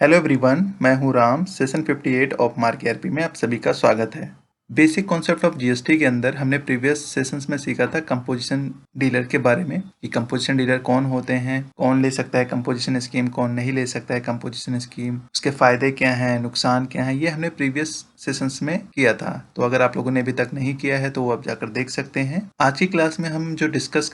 Hello everyone, मैं हूं Ram. Session 58 of mark ERP में आप सभी का स्वागत है। बेसिक कॉन्सेप्ट ऑफ जीएसटी के अंदर हमने प्रीवियस सेशंस में सीखा था कंपोजिशन डीलर के बारे में कि कंपोजिशन डीलर कौन होते हैं, कौन ले सकता है कंपोजिशन स्कीम, कौन नहीं ले सकता है कंपोजिशन स्कीम, उसके फायदे क्या हैं, नुकसान क्या हैं, ये हमने प्रीवियस सेशंस में किया था। तो अगर आप लोगों ने अभी तक नहीं किया है तो वो आप जाकर देख सकते हैं। आज की क्लास में हम जो डिस्कस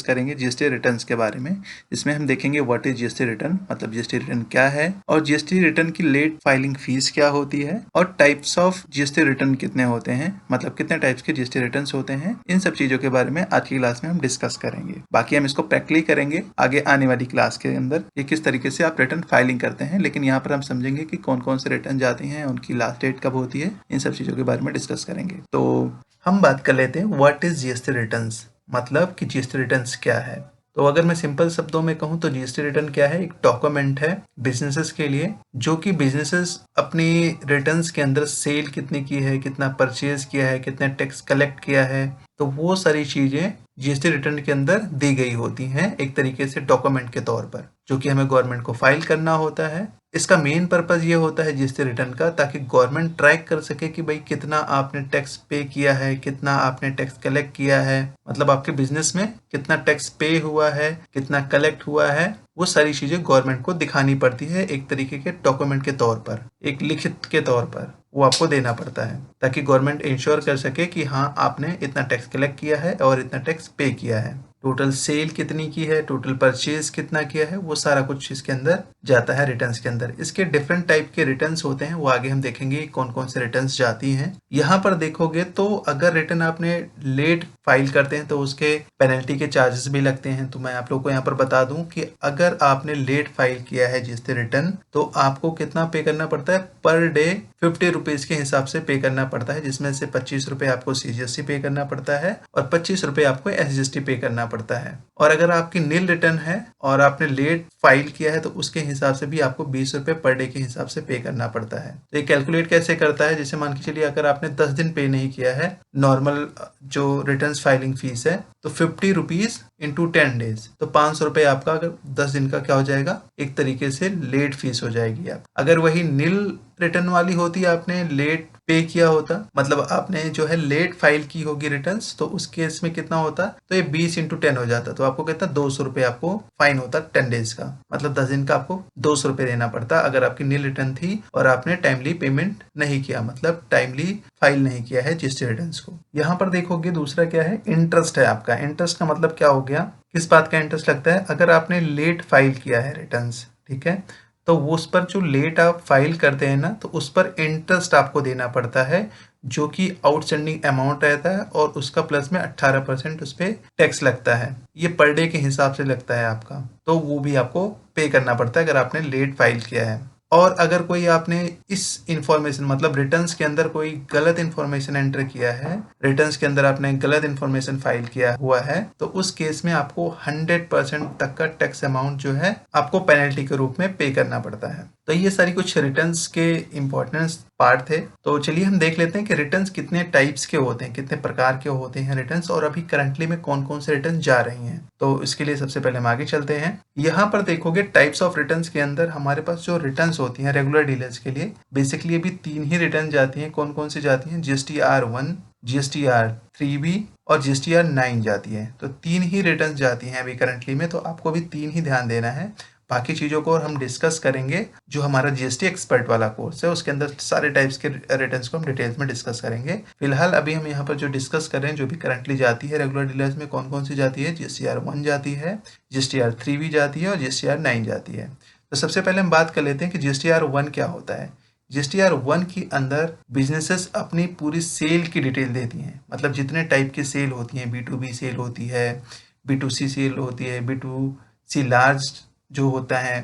करेंगे जीएसटी रिटर्न्स के बारे में। इसमें हम देखेंगे व्हाट इज जीएसटी रिटर्न, मतलब जीएसटी रिटर्न क्या है, और जीएसटी रिटर्न की लेट फाइलिंग फीस क्या होती है, और टाइप्स ऑफ जीएसटी रिटर्न कितने होते हैं, मतलब कितने टाइप्स के जीएसटी रिटर्न्स होते हैं। इन सब चीजों के बारे में आज की क्लास में हम डिस्कस करेंगे। बाकी हम इसको प्रैक्टिकली करेंगे आगे आने वाली क्लास के अंदर कि किस तरीके से आप रिटर्न फाइलिंग करते हैं। लेकिन यहाँ पर हम समझेंगे कि कौन कौन से रिटर्न जाते हैं, उनकी लास्ट डेट कब होती है, इन सब चीजों के बारे में डिस्कस करेंगे। तो हम बात कर लेते हैं व्हाट इज जीएसटी रिटर्न्स, मतलब कि जीएसटी रिटर्न्स क्या है। तो अगर मैं सिंपल शब्दों में कहूँ तो जीएसटी रिटर्न क्या है, एक डॉक्यूमेंट है बिजनेसेस के लिए, जो कि बिजनेसेस अपनी रिटर्न्स के अंदर सेल कितनी की है, कितना परचेज किया है, कितना टैक्स कलेक्ट किया है, तो वो सारी चीजें जीएसटी रिटर्न के अंदर दी गई होती हैं एक तरीके से डॉक्यूमेंट के तौर पर, जो कि हमें गवर्नमेंट को फाइल करना होता है। इसका मेन पर्पज ये होता है जीएसटी रिटर्न का, ताकि गवर्नमेंट ट्रैक कर सके कि भाई कितना आपने टैक्स पे किया है, कितना आपने टैक्स कलेक्ट किया है, मतलब आपके बिजनेस में कितना टैक्स पे हुआ है, कितना कलेक्ट हुआ है। वो सारी चीजें गवर्नमेंट को दिखानी पड़ती है एक तरीके के डॉक्यूमेंट के तौर पर, एक लिखित के तौर पर वो आपको देना पड़ता है, ताकि गवर्नमेंट इंश्योर कर सके कि हाँ आपने इतना टैक्स कलेक्ट किया है और इतना टैक्स पे किया है, टोटल सेल कितनी की है, टोटल परचेज कितना किया है, वो सारा कुछ इसके अंदर जाता है रिटर्न्स के अंदर। इसके डिफरेंट टाइप के रिटर्न्स होते हैं, वो आगे हम देखेंगे कौन कौन से रिटर्न्स जाती हैं। यहाँ पर देखोगे तो अगर रिटर्न आपने लेट फाइल करते हैं तो उसके पेनल्टी के चार्जेस भी लगते हैं। तो मैं आप लोग को यहाँ पर बता दूं कि अगर आपने लेट फाइल किया है जीएसटी रिटर्न तो आपको कितना पे करना पड़ता है, पर डे 50 रुपीज के हिसाब से पे करना पड़ता है, जिसमें से 25 रुपए आपको सीजीएसटी पे करना पड़ता है और 25 रुपए आपको एसजीएसटी पे करना पड़ता है। और अगर आपकी नील रिटर्न है और आपने लेट फाइल किया है तो उसके हिसाब से भी आपको 20 रुपए पर डे के हिसाब से पे करना पड़ता है। तो ये कैलकुलेट कैसे करता है, जैसे मान के चलिए अगर आपने 10 दिन पे नहीं किया है नॉर्मल जो रिटर्न फाइलिंग फीस है, तो 50 रुपीज इंटू 10 डेज, तो 500 रुपए आपका अगर 10 दिन का क्या हो जाएगा, एक तरीके से लेट फीस हो जाएगी। आप अगर वही नील रिटर्न वाली होती, आपने लेट पे किया होता, मतलब आपने जो है लेट फाइल की होगी रिटर्न्स, तो उस केस में कितना होता, तो ये 20 इंटू 10 हो जाता, तो आपको कितना 200 रुपए आपको फाइन होता 10 डेज का, मतलब 10 दिन का आपको 200 रुपए देना पड़ता अगर आपकी नील रिटर्न थी और आपने टाइमली पेमेंट नहीं किया, मतलब टाइमली फाइल नहीं किया है जीएसटी रिटर्न्स को। यहाँ पर देखोगे दूसरा क्या है, इंटरेस्ट है आपका। इंटरेस्ट का मतलब क्या हो गया, किस बात का इंटरेस्ट लगता है, अगर आपने लेट फाइल किया है रिटर्न्स, ठीक है, तो वो उस पर जो लेट आप फाइल करते हैं ना, तो उस पर इंटरेस्ट आपको देना पड़ता है, जो कि आउटस्टैंडिंग अमाउंट रहता है और उसका प्लस में 18% उस पर टैक्स लगता है। ये पर डे के हिसाब से लगता है आपका, तो वो भी आपको पे करना पड़ता है अगर आपने लेट फाइल किया है। और अगर कोई आपने इस इंफॉर्मेशन मतलब रिटर्न्स के अंदर कोई गलत इंफॉर्मेशन एंटर किया है, रिटर्न्स के अंदर आपने गलत इंफॉर्मेशन फाइल किया हुआ है, तो उस केस में आपको 100% तक का टैक्स अमाउंट जो है आपको पेनल्टी के रूप में पे करना पड़ता है। तो ये सारी कुछ रिटर्न्स के इम्पोर्टेंस पार्ट थे। तो चलिए हम देख लेते हैं कि रिटर्न्स कितने टाइप्स के होते हैं, कितने प्रकार के होते हैं रिटर्न्स, और अभी करंटली में कौन कौन से रिटर्न जा रही हैं। तो इसके लिए सबसे पहले हम आगे चलते हैं। यहाँ पर देखोगे टाइप्स ऑफ रिटर्न्स के अंदर हमारे पास जो रिटर्न्स होती हैं रेगुलर डीलर्स के लिए, बेसिकली अभी 3 ही रिटर्न जाती हैं। कौन कौन सी जाती हैं, GSTR-1, GSTR-3B और GSTR-9 जाती है। तो 3 ही रिटर्न जाती हैं अभी करंटली में, तो आपको भी 3 ही ध्यान देना है। बाकी चीज़ों को और हम डिस्कस करेंगे जो हमारा जीएसटी एक्सपर्ट वाला कोर्स है, उसके अंदर सारे टाइप्स के रिटर्न्स को हम डिटेल्स में डिस्कस करेंगे। फिलहाल अभी हम यहाँ पर जो डिस्कस कर रहे हैं, जो भी करंटली जाती है रेगुलर डीलर्स में, कौन कौन सी जाती है, GSTR-1 जाती है, GSTR-3 जाती है और GSTR-9 जाती है। तो सबसे पहले हम बात कर लेते हैं कि GSTR-1 क्या होता है। GSTR-1 के अंदर बिजनेसेस अपनी पूरी सेल की डिटेल देती हैं, मतलब जितने टाइप की सेल होती हैं, B2B सेल होती है, B2C सेल होती है, B2C लार्ज जो होता है,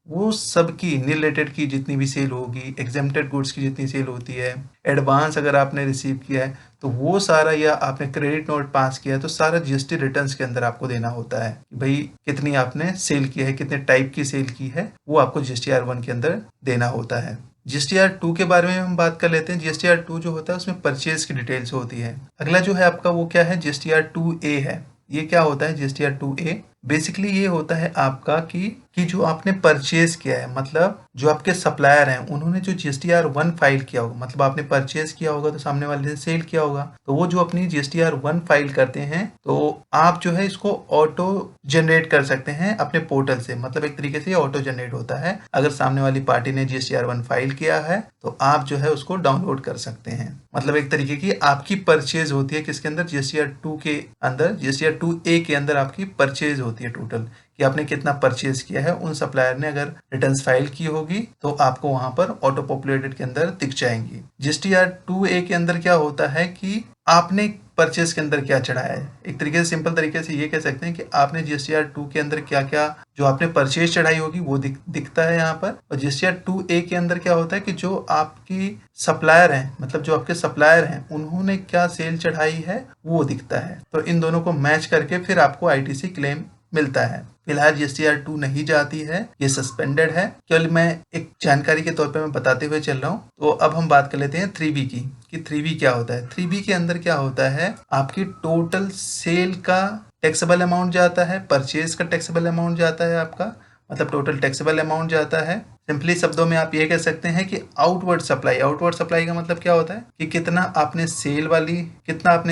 वो सब की रिलेटेड की जितनी भी सेल होगी, एग्जेम्प्टेड गुड्स की जितनी सेल होती है, एडवांस अगर आपने रिसीव किया है तो वो सारा, या आपने क्रेडिट नोट पास किया है, तो सारा जीएसटी रिटर्न्स के अंदर आपको देना होता है कि भाई कितनी आपने सेल की है, कितने टाइप की सेल की है, वो आपको GSTR-1 के अंदर देना होता है। GSTR-2 के बारे में हम बात कर लेते हैं। GSTR-2 जो होता है उसमें परचेज की डिटेल्स होती है। अगला जो है आपका वो क्या है, GSTR-2A है। ये क्या होता है GSTR-2A, बेसिकली ये होता है आपका कि कि जो आपने परचेज किया है, मतलब जो आपके सप्लायर हैं उन्होंने जो जीएसटीआर 1 फाइल किया होगा, मतलब आपने परचेज किया होगा तो सामने वाले ने सेल किया होगा, तो वो जो अपनी जीएसटीआर 1 फाइल करते हैं तो आप जो है इसको ऑटो जनरेट कर सकते हैं अपने पोर्टल से। मतलब एक तरीके से ये ऑटो जनरेट होता है। अगर सामने वाली पार्टी ने जीएसटीआर 1 फाइल किया है तो आप जो है उसको डाउनलोड कर सकते हैं। मतलब एक तरीके की आपकी परचेज होती है किसके अंदर, जीएसटीआर 2 के अंदर, जीएसटीआर 2A के अंदर आपकी परचेज होती है टोटल, कि आपने कितना परचेज किया है। उन सप्लायर ने अगर रिटर्न्स फाइल की होगी तो आपको वहां पर ऑटो पॉपुलेटेड के अंदर दिख जाएंगी। जीएसटीआर 2A के अंदर क्या होता है कि आपने परचेज के अंदर क्या चढ़ाया है। एक तरीके से सिंपल तरीके से ये कह सकते हैं कि आपने जीएसटीआर 2 के अंदर क्या क्या जो आपने परचेज चढ़ाई होगी वो दिखता है यहाँ पर। और जीएसटीआर 2A के अंदर क्या होता है कि जो आपकी सप्लायर हैं, मतलब जो आपके सप्लायर हैं उन्होंने क्या सेल चढ़ाई है वो दिखता है। तो इन दोनों को मैच करके फिर आपको आईटीसी क्लेम मिलता है। फिलहाल जीएसटीआर 2 नहीं जाती है, ये सस्पेंडेड है। केवल मैं एक जानकारी के तौर पे मैं बताते हुए चल रहा हूँ। तो अब हम बात कर लेते हैं 3B की, कि 3B क्या होता है। 3B के अंदर क्या होता है, आपकी टोटल सेल का टैक्सेबल अमाउंट जाता है, परचेज का टैक्सेबल अमाउंट जाता है आपका, मतलब टोटल टैक्सेबल अमाउंट जाता है। सिंपली शब्दों में आप ये कह सकते हैं कि आउटवर्ड सप्लाई का मतलब क्या होता है कि कितना आपने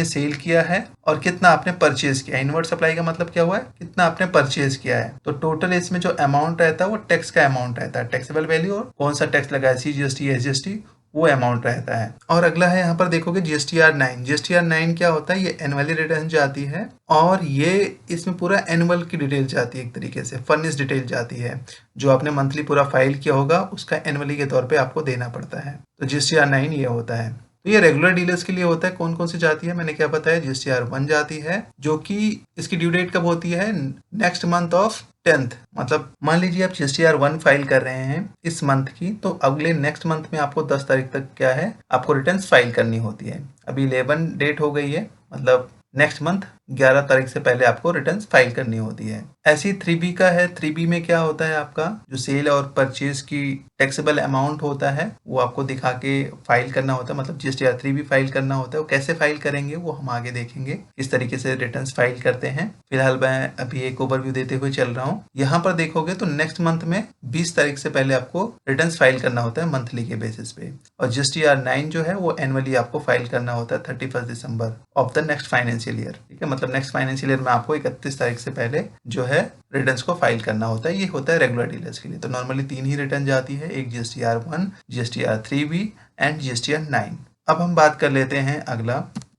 सेल किया है और कितना आपने परचेज किया है। इनवर्ड सप्लाई का मतलब क्या हुआ है, कितना आपने परचेज किया है। तो टोटल इसमें जो अमाउंट रहता है वो टैक्स का अमाउंट रहता है, टैक्सेबल वैल्यू, और कौन सा टैक्स लगा है, सीजीएसटी, एसजीएसटी, वो अमाउंट रहता है। और अगला है यहाँ पर देखोगे जीएसटीआर 9। जीएसटीआर 9 क्या होता है, ये एनुअली रिटर्न जाती है और ये इसमें पूरा एनुअल की डिटेल जाती है, एक तरीके से फर्निश डिटेल जाती है। जो आपने मंथली पूरा फाइल किया होगा उसका एनुअली के तौर पे आपको देना पड़ता है। तो जीएसटीआर 9 ये होता है। तो ये रेगुलर डीलर्स के लिए होता है। कौन कौन सी जाती है मैंने क्या बताया, जीएसटीआर 1 जाती है, जो कि इसकी ड्यू डेट कब होती है, नेक्स्ट मंथ ऑफ 10th। मतलब मान लीजिए आप जीएसटीआर 1 फाइल कर रहे हैं इस मंथ की, तो अगले नेक्स्ट मंथ में आपको 10 तारीख तक क्या है, आपको रिटर्न्स फाइल करनी होती है। अभी 11 डेट हो गई है, मतलब नेक्स्ट मंथ 11 तारीख से पहले आपको रिटर्न्स फाइल करनी होती है। ऐसी 3B का है। 3B में क्या होता है, आपका जो सेल और परचेज की टैक्सेबल अमाउंट होता है वो आपको दिखा के फाइल करना होता है, मतलब जीएसटीआर 3B फाइल करना होता है। वो कैसे फाइल करेंगे वो हम आगे देखेंगे, किस तरीके से रिटर्न्स फाइल करते हैं। फिलहाल मैं अभी एक ओवरव्यू देते हुए चल रहा हूँ। यहाँ पर देखोगे तो नेक्स्ट मंथ में 20 तारीख से पहले आपको रिटर्न्स फाइल करना होता है मंथली के बेसिस पे। और जीएसटीआर 9 जो है वो एनुअली आपको फाइल करना होता है 31 December of the next financial year. ठीक है, मतलब नेक्स्ट फाइनेंशियल ईयर में आपको 31 तारीख से पहले जो है रिटर्न्स को फाइल करना होता है। ये होता है रेगुलर डीलर्स के लिए। तो नॉर्मली 3 ही रिटर्न जाती है, एक GSTR 1, GSTR 3B and GSTR 9। अब हम बात कर लेते हैं अगला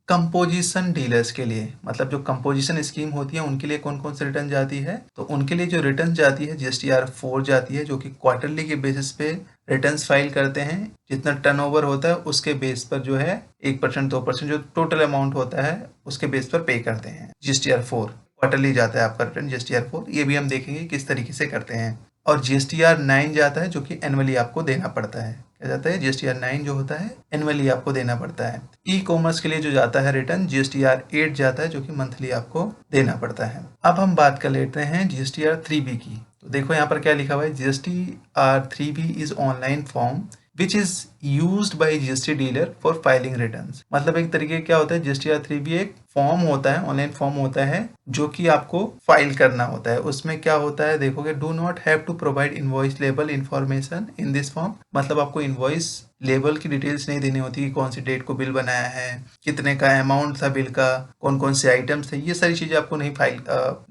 कंपोजिशन डीलर्स के लिए, मतलब जो कंपोजिशन स्कीम होती है उनके लिए कौन कौन से रिटर्न जाती है। तो उनके लिए जो रिटर्न जाती है जीएसटीआर 4 जाती है, जो कि क्वार्टरली के बेसिस पे रिटर्न्स फाइल करते हैं। जितना टर्नओवर होता है उसके बेस पर जो है 1% 2% जो टोटल अमाउंट होता है उसके बेस पर पे करते हैं। जीएसटीआर 4 क्वार्टरली जाता है आपका रिटर्न, जीएसटीआर 4। ये भी हम देखेंगे किस तरीके से करते हैं। और जीएसटीआर 9 जाता है जो कि एनुअली आपको देना पड़ता है। क्या जाता है, जीएसटीआर 9 जो होता है एनुअली आपको देना पड़ता है। ई कॉमर्स के लिए जो जाता है रिटर्न जीएसटीआर 8 जाता है, जो कि मंथली आपको देना पड़ता है। अब हम बात कर लेते हैं जीएसटीआर 3B की। तो देखो यहाँ पर क्या लिखा हुआ है, GSTR 3B is online form which is used by GST dealer for filing returns. मतलब एक तरीके क्या होता है, जीएसटीआर 3B एक फॉर्म होता है, ऑनलाइन फॉर्म होता है जो कि आपको फाइल करना होता है। उसमें क्या होता है देखोगे, do not have to provide invoice लेबल इंफॉर्मेशन इन दिस फॉर्म। मतलब आपको इनवॉइस लेबल की डिटेल्स नहीं देनी होती कि कौन सी डेट को बिल बनाया है, कितने का अमाउंट था बिल का, कौन कौन से आइटम्स थे, ये सारी चीजें आपको नहीं फाइल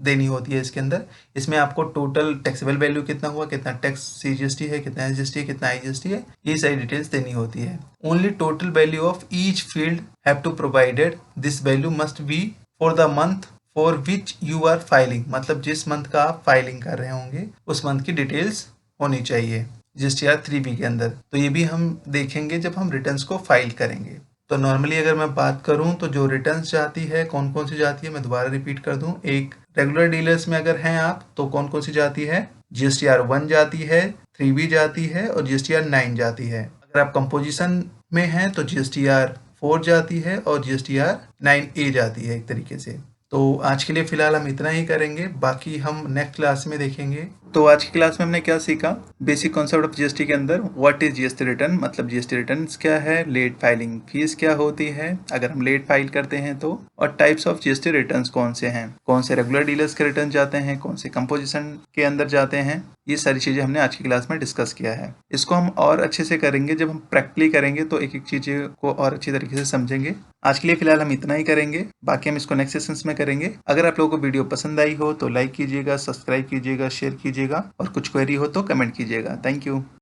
देनी होती है इसके अंदर। इसमें आपको टोटल टैक्सेबल वैल्यू कितना हुआ, कितना टैक्स सीजीएसटी है, कितना एसजीएसटी है, कितना आईजीएसटी है, ये सारी डिटेल्स देनी होती है। Only total value of each field have to provided, this value must be for the month for which you are filing. मतलब जिस मंथ का आप फाइलिंग कर रहे होंगे उस मंथ की डिटेल्स होनी चाहिए जीएसटीआर 3B के अंदर। तो ये भी हम देखेंगे जब हम रिटर्न्स को फाइल करेंगे। तो नॉर्मली अगर मैं बात करूं तो जो रिटर्न्स जाती है कौन कौन सी जाती है, मैं दोबारा रिपीट कर दूं। एक रेगुलर डीलर्स में अगर हैं आप तो कौन कौन सी जाती है, जीएसटीआर 1 जाती है, 3B जाती है और जीएसटीआर 9 जाती है। अगर आप कंपोजिशन में हैं तो जीएसटीआर 4 जाती है और जीएसटीआर 9A जाती है एक तरीके से। तो आज के लिए फिलहाल हम इतना ही करेंगे, बाकी हम नेक्स्ट क्लास में देखेंगे तो आज की क्लास में हमने क्या सीखा? बेसिक कॉन्सेप्ट ऑफ जीएसटी के अंदर व्हाट इज जीएसटी रिटर्न, मतलब जीएसटी रिटर्न्स क्या है, लेट फाइलिंग फीस क्या होती है अगर हम लेट फाइल करते हैं तो, और टाइप्स ऑफ जीएसटी रिटर्न्स कौन से हैं, कौन से रेगुलर डीलर्स के रिटर्न जाते हैं, कौन से कंपोजिशन के अंदर जाते हैं। ये सारी चीजें हमने आज की क्लास में डिस्कस किया है। इसको हम और अच्छे से करेंगे जब हम प्रैक्टिकली करेंगे, तो एक एक चीज़ को और अच्छी तरीके से समझेंगे। आज के लिए फिलहाल हम इतना ही करेंगे, बाकी हम इसको नेक्स्ट सेशंस में करेंगे। अगर आप लोगों को वीडियो पसंद आई हो तो लाइक कीजिएगा, सब्सक्राइब कीजिएगा, शेयर कीजिएगा और कुछ क्वेरी हो तो कमेंट कीजिएगा। Thank you.